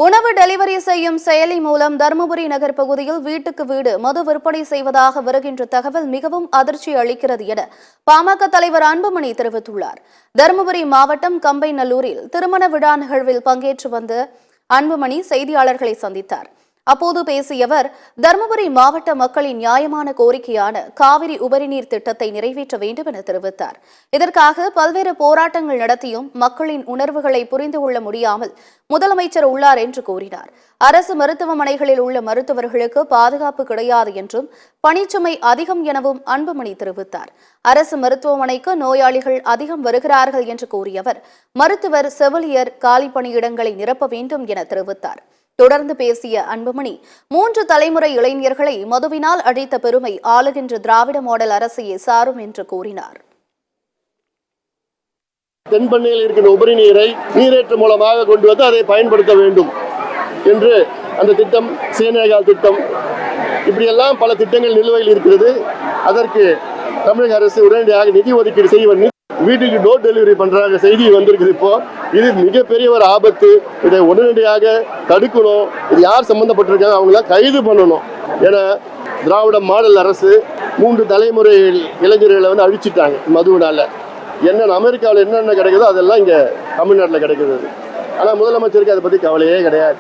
உணவு டெலிவரி செய்யும் செயலி மூலம் தருமபுரி நகர் பகுதியில் வீட்டுக்கு வீடு மது விற்பனை செய்வதாக வருகின்ற தகவல் மிகவும் அதிர்ச்சி அளிக்கிறது என பாமக தலைவர் அன்புமணி தெரிவித்துள்ளார். தருமபுரி மாவட்டம் கம்பைநல்லூரில் திருமண விழா நிகழ்வில் பங்கேற்று வந்த அன்புமணி செய்தியாளர்களை சந்தித்தார். அப்போது பேசிய அவர், தருமபுரி மாவட்ட மக்களின் நியாயமான கோரிக்கையான காவிரி உபரிநீர் திட்டத்தை நிறைவேற்ற வேண்டும் என தெரிவித்தார். இதற்காக பல்வேறு போராட்டங்கள் நடத்தியும் மக்களின் உணர்வுகளை புரிந்து கொள்ள முடியாமல் முதலமைச்சர் உள்ளார் என்று கூறினார். அரசு மருத்துவமனைகளில் உள்ள மருத்துவர்களுக்கு பாதுகாப்பு கிடையாது என்றும் பணிச்சுமை அதிகம் எனவும் அன்புமணி தெரிவித்தார். அரசு மருத்துவமனைக்கு நோயாளிகள் அதிகம் வருகிறார்கள் என்று கூறிய அவர், மருத்துவர், செவிலியர் காலி பணியிடங்களை நிரப்ப வேண்டும் என தெரிவித்தார். தொடர்ந்து பேசிய அன்புமணி, 3 தலைமுறை இளைஞர்களை மதுவினால் அழித்த பெருமை ஆளுகின்ற திராவிட மாடல் அரசையே சாரும் என்று கூறினார். தென்பண்ணையில் இருக்கின்ற உபரி நீரை நீரேற்று மூலமாக கொண்டு வந்து அதை பயன்படுத்த வேண்டும் என்று அந்த திட்டம், சேனகால் திட்டம், இப்படியெல்லாம் பல திட்டங்கள் நிலுவையில் இருக்கிறது. அதற்கு தமிழக அரசு உடனடியாக நிதி ஒதுக்கீடு செய்ய வீட்டுக்கு டோர் டெலிவரி பண்றாங்க செய்தி வந்திருக்குது. இப்போ இது மிகப்பெரிய ஒரு ஆபத்து. இதை உடனடியாக தடுக்கணும். இது யார் சம்பந்தப்பட்டிருக்காங்க அவங்களாம் கைது பண்ணணும். ஏன்னா திராவிட மாடல் அரசு 3 தலைமுறை இளைஞர்களை வந்து அழிச்சிட்டாங்க மதுவினால. என்னென்ன அமெரிக்காவில் என்னென்ன கிடைக்குதோ அதெல்லாம் இங்கே தமிழ்நாட்டில் கிடைக்குது. ஆனால் முதலமைச்சருக்கு அதை பற்றி கவலையே கிடையாது.